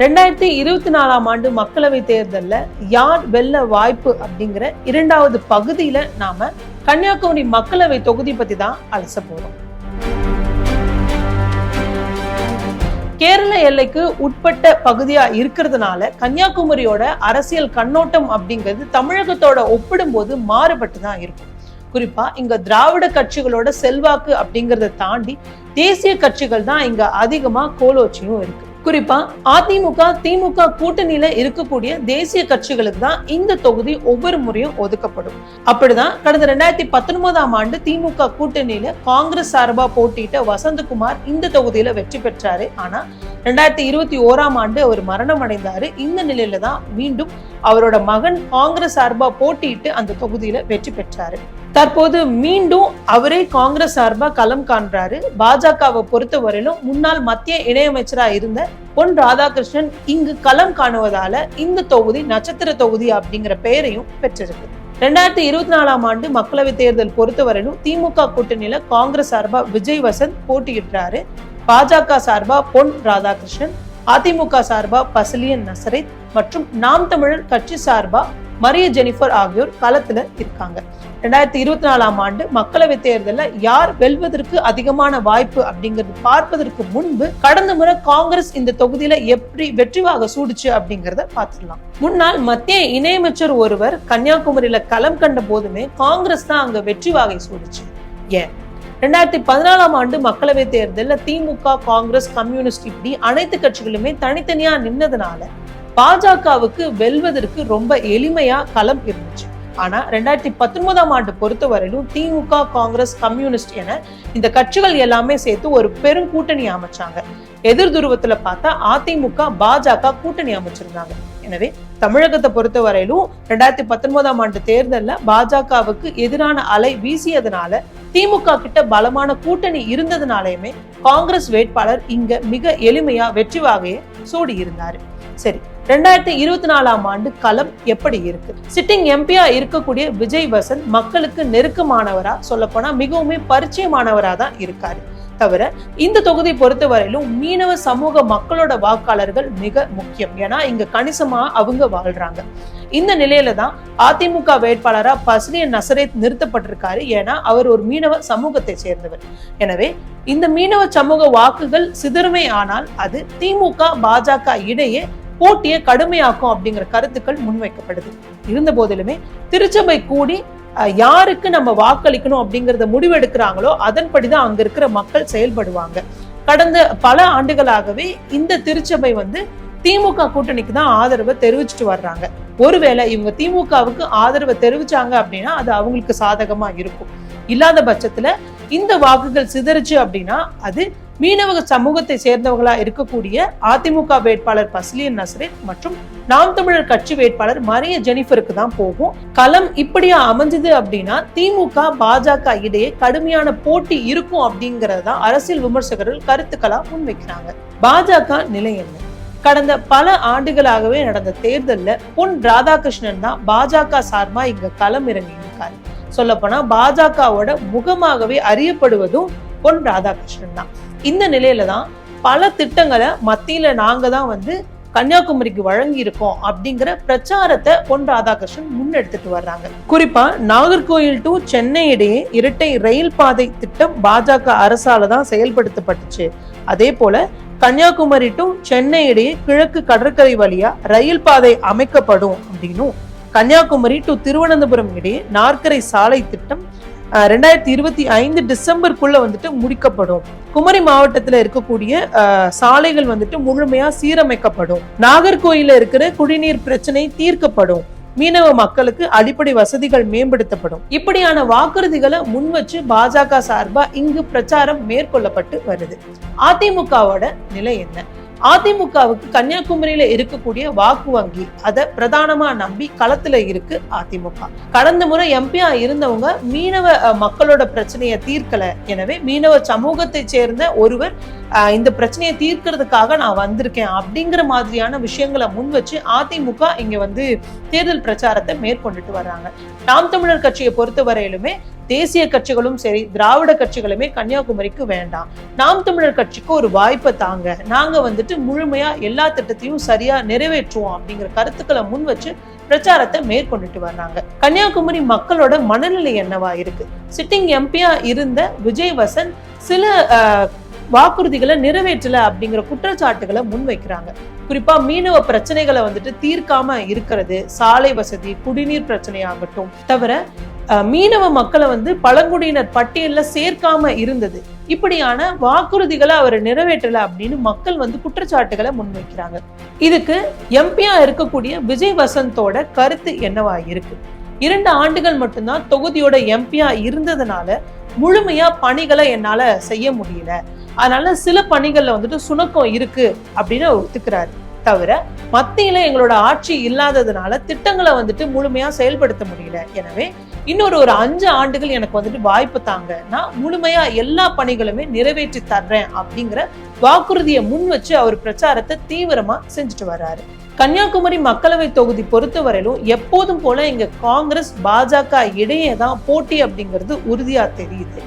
2024ஆம் ஆண்டு மக்களவை தேர்தலில் யார் வெல்ல வாய்ப்பு அப்படிங்கிற இரண்டாவது பகுதியில நாம கன்னியாகுமரி மக்களவை தொகுதி பத்தி தான் அலச போறோம். கேரள எல்லைக்கு உட்பட்ட பகுதியா இருக்கிறதுனால கன்னியாகுமரியோட அரசியல் கண்ணோட்டம் அப்படிங்கிறது தமிழகத்தோட ஒப்பிடும்போது மாறுபட்டு தான் இருக்கும். குறிப்பா இங்க திராவிட கட்சிகளோட செல்வாக்கு அப்படிங்கறத தாண்டி தேசிய கட்சிகள் தான் இங்க அதிகமா கோலோச்சியும் இருக்கு. குறிப்பா அதிமுக திமுக கூட்டணியில இருக்கக்கூடிய தேசிய கட்சிகளுக்கு தான் இந்த தொகுதி ஒவ்வொரு முறையும் ஒதுக்கப்படும். அப்படிதான் கடந்த 2019ஆம் ஆண்டு திமுக கூட்டணியில காங்கிரஸ் சார்பா போட்டியிட்ட வசந்தகுமார் இந்த தொகுதியில வெற்றி பெற்றாரு. ஆனா 2021ஆம் ஆண்டு அவர் மரணம் அடைந்தாரு. இந்த நிலையில தான் மீண்டும் அவரோட மகன் காங்கிரஸ் சார்பா போட்டியிட்டு அந்த தொகுதியில வெற்றி பெற்றாரு. தற்போது மீண்டும் அவரே காங்கிரஸ் சார்பா களம் காண்றாரு. பாஜகவை பொறுத்தவரையிலும் முன்னாள் மத்திய இணையமைச்சரா இருந்த பொன் ராதாகிருஷ்ணன் இங்கு களம் காணுவதால இந்த தொகுதி நட்சத்திர தொகுதி அப்படிங்கிற பெயரையும் பெற்றிருக்கு. 2024ஆம் ஆண்டு மக்களவை தேர்தல் பொறுத்தவரையிலும் திமுக கூட்டணியில காங்கிரஸ் சார்பா விஜய் வசந்த் போட்டியிட்டாரு. பாஜக சார்பா பொன் ராதாகிருஷ்ணன், அதிமுக சார்பா பசிலியன் நசரேத் மற்றும் நாம் தமிழர் கட்சி சார்பா மரிய ஜெனிஃபர் ஆகியோர் களத்துல இருக்காங்க. 2024ஆம் ஆண்டு மக்களவை தேர்தலில் யார் வெல்வதற்கு அதிகமான வாய்ப்பு அப்படிங்கிறது பார்ப்பதற்கு முன்பு கடந்த முறை காங்கிரஸ் இந்த தொகுதியில எப்படி வெற்றி வாகை சூடுச்சு அப்படிங்கறத பார்த்துடலாம். முன்னாள் மத்திய இணையமைச்சர் ஒருவர் கன்னியாகுமரியில களம் கண்ட போதுமே காங்கிரஸ் தான் அங்க வெற்றி வாகை சூடுச்சு. ஏன் 2014ஆம் ஆண்டு மக்களவை தேர்தலில் திமுக, காங்கிரஸ், கம்யூனிஸ்ட் இப்படி அனைத்து கட்சிகளுமே தனித்தனியா நின்னதுனால பாஜகவுக்கு வெல்வதற்கு ரொம்ப எளிமையா களம் இருந்துச்சு. ஆனா 2019ஆம் ஆண்டு பொறுத்தவரையிலும் திமுக, காங்கிரஸ், கம்யூனிஸ்ட் என இந்த கட்சிகள் எல்லாமே சேர்த்து ஒரு பெரும் கூட்டணி அமைச்சாங்க. எதிர் துருவத்துல பார்த்தா அதிமுக, பாஜக கூட்டணி அமைச்சிருந்தாங்க. எனவே தமிழகத்தை பொறுத்தவரையிலும் 2019ஆம் ஆண்டு தேர்தலில் பாஜகவுக்கு எதிரான அலை வீசியதுனால திமுக கிட்ட பலமான கூட்டணி இருந்ததுனாலயுமே காங்கிரஸ் வேட்பாளர் இங்க மிக எளிமையா வெற்றி வாகையை சூடி இருந்தாரு. சரி, 2024ஆம் ஆண்டு களம் எப்படி இருக்கு? சிட்டிங் எம்பியா இருக்கக்கூடிய விஜய் வசந்த் மக்களுக்கு நெருக்கமானவரா, சொல்ல போனா மிகவும் பரிச்சயமானவரா தான் இருக்காரு. தவிர இந்த தொகுதி பொறுத்தவரையிலும் மீனவ சமூக மக்களோட வாக்காளர்கள் மிக முக்கியம். ஏன்னா இங்க கணிசமா அவங்க வாழ்றாங்க. இந்த நிலையில தான் அதிமுக வேட்பாளரா பசிலியன் நசரேத் நிறுத்தப்பட்டிருக்காரு. ஏன்னா அவர் ஒரு மீனவ சமூகத்தை சேர்ந்தவர். எனவே இந்த மீனவ சமூக வாக்குகள் சிதறுமே ஆனால் அது திமுக, பாஜக இடையே போட்டியை கடுமையாக்கும் அப்படிங்கிற கருத்துக்கள் முன்வைக்கப்படுது. இருந்த போதிலுமே திருச்சபை கூடி யாருக்கு நம்ம வாக்களிக்கணும் அப்படிங்கறத முடிவெடுக்கிறாங்களோ அதன்படிதான் அங்க இருக்கிற மக்கள் செயல்படுவாங்க. கடந்த பல ஆண்டுகளாகவே இந்த திருச்சபை திமுக கூட்டணிக்கு தான் ஆதரவை தெரிவிச்சுட்டு வர்றாங்க. ஒருவேளை இவங்க திமுகவுக்கு ஆதரவை தெரிவிச்சாங்க அப்படின்னா அது அவங்களுக்கு சாதகமா இருக்கும். இல்லாத பட்சத்துல இந்த வாக்குகள் சிதறிச்சு அப்படின்னா அது மீனவ சமூகத்தை சேர்ந்தவங்களா இருக்கக்கூடிய அதிமுக வேட்பாளர் பசிலியன் நசரேத் மற்றும் நாம் தமிழர் கட்சி வேட்பாளர் மரிய ஜெனிஃபருக்கு தான் போகும். களம் இப்படியா அமைஞ்சது அப்படின்னா திமுக, பாஜக இடையே கடுமையான போட்டி இருக்கும் அப்படிங்கறதுதான் அரசியல் விமர்சகர்கள் கருத்துக்களா முன்வைக்கிறாங்க. பாஜக நிலை என்ன? கடந்த பல ஆண்டுகளாகவே நடந்த தேர்தல்ல பொன் ராதாகிருஷ்ணன் தான் பாஜக சார்பா இங்க களம் இறங்கி இருக்காரு. சொல்ல போனா பாஜகவோட முகமாகவே அறியப்படுவதும் பொன் ராதாகிருஷ்ணன் தான். இந்த நிலையில தான் பல திட்டங்களை மத்தியில நாங்க தான் கன்னியாகுமரிக்கு வழங்கி இருக்கோம் அப்படிங்கிற பிரச்சாரத்தை பொன் ராதாகிருஷ்ணன் முன்னெடுத்துட்டு வர்றாங்க. குறிப்பா நாகர்கோயில் டு சென்னை இடையே இரட்டை ரயில் பாதை திட்டம் பாஜக அரசால தான் செயல்படுத்தப்பட்டுச்சு. அதே போல கன்னியாகுமரி டு சென்னை இடையே கிழக்கு கடற்கரை வழியா ரயில் பாதை அமைக்கப்படும் அப்படின்னும், கன்னியாகுமரி டு திருவனந்தபுரம் இடையே நாற்கரை சாலை திட்டம் 2025 டிசம்பருக்குள்ள முடிக்கப்படும். குமரி மாவட்டத்துல இருக்கக்கூடிய சாலைகள் முழுமையா சீரமைக்கப்படும். நாகர்கோயில இருக்கிற குடிநீர் பிரச்சனை தீர்க்கப்படும். மீனவ மக்களுக்கு அடிப்படை வசதிகள் மேம்படுத்தப்படும். இப்படியான வாக்குறுதிகளை முன்வச்சு பாஜக சார்பா இங்கு பிரச்சாரம் மேற்கொள்ளப்பட்டு வருது. அதிமுகவோட நிலை என்ன? அதிமுகவுக்கு கன்னியாகுமரியில இருக்கக்கூடிய வாக்கு வங்கி அதை பிரதானமா நம்பி களத்துல இருக்கு அதிமுக. கடந்த முறை எம்பியா இருந்தவங்க மீனவ மக்களோட பிரச்சனையை தீர்க்கல. எனவே மீனவ சமூகத்தை சேர்ந்த ஒருவர் இந்த பிரச்சனையை தீர்க்கிறதுக்காக நான் வந்திருக்கேன் அப்படிங்கிற மாதிரியான விஷயங்களை முன் வச்சு அதிமுக இங்க தேர்தல் பிரச்சாரத்தை மேற்கொண்டுட்டு வர்றாங்க. நாம் தமிழர் கட்சியை பொறுத்தவரையிலுமே தேசிய கட்சிகளும் சரி, திராவிட கட்சிகளுமே கன்னியாகுமரிக்கு வேண்டாம், நாம் தமிழர் கட்சிக்கு ஒரு வாய்ப்பை தாங்க, நாங்க முழுமையா எல்லா திட்டத்தையும் சரியா நிறைவேற்றுவோம் அப்படிங்கிற கருத்துக்களை முன் வச்சு பிரச்சாரத்தை மேற்கொண்டுட்டு வர்றாங்க. கன்னியாகுமரி மக்களோட மனநிலை என்னவா இருக்கு? சிட்டிங் எம்பியா இருந்த விஜய் வசந்த் சில வாக்குறுதிகளை நிறைவேற்றல அப்படிங்கிற குற்றச்சாட்டுகளை முன்வைக்கிறாங்க. குறிப்பா மீனவ பிரச்சனைகளை தீர்க்காம இருக்கிறது, சாலை வசதி, குடிநீர் பிரச்சனையாகட்டும், தவிர மீனவ மக்களை பழங்குடியினர் பட்டியல்ல சேர்க்காம இருந்தது, இப்படியான வாக்குறுதிகளை அவர் நிறைவேற்றல அப்படின்னு மக்கள் குற்றச்சாட்டுகளை முன்வைக்கிறாங்க. இதுக்கு எம்பியா இருக்கக்கூடிய விஜய் வசந்தோட கருத்து என்னவா இருக்கு? 2 ஆண்டுகள் மட்டும்தான் தொகுதியோட எம்பியா இருந்ததுனால முழுமையா பணிகளை என்னால செய்ய முடியல, அதனால சில பணிகள்ல சுணக்கம் இருக்கு அப்படின்னு ஒத்துக்கிறாரு. தவிர மத்தியில எங்களோட ஆட்சி இல்லாததுனால திட்டங்களை முழுமையா செயல்படுத்த முடியல, எனவே இன்னொரு 5 ஆண்டுகள் எனக்கு வாய்ப்பு தாங்க, நான் முழுமையா எல்லா பணிகளுமே நிறைவேற்றி தர்றேன் அப்படிங்கிற வாக்குறுதியை முன் வச்சு அவர் பிரச்சாரத்தை தீவிரமா செஞ்சுட்டு வர்றாரு. கன்னியாகுமரி மக்களவை தொகுதி பொறுத்தவரையிலும் எப்போதும் போல இங்க காங்கிரஸ் பாஜக இடையே தான் போட்டி அப்படிங்கிறது உறுதியா தெரியுது.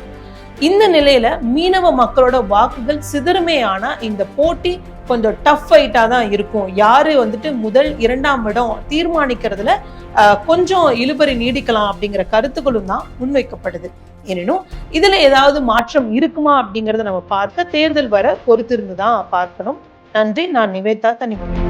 இந்த நிலையில மீனவ மக்களோட வாக்குகள் சிதறுமே, ஆனா இந்த போட்டி கொஞ்சம் டஃப் ஃபைட்டா தான் இருக்கும். யாரு முதல் 2ஆம் இடம் தீர்மானிக்கிறதுல கொஞ்சம் இழுபறி நீடிக்கலாம் அப்படிங்கிற கருத்துக்களும் தான் முன்வைக்கப்படுது. எனினும் இதுல ஏதாவது மாற்றம் இருக்குமா அப்படிங்கறத நம்ம பார்க்க தேர்தல் வர பொறுத்திருந்து தான் பார்க்கணும். நன்றி. நான் நிவேதா தனிமொழி.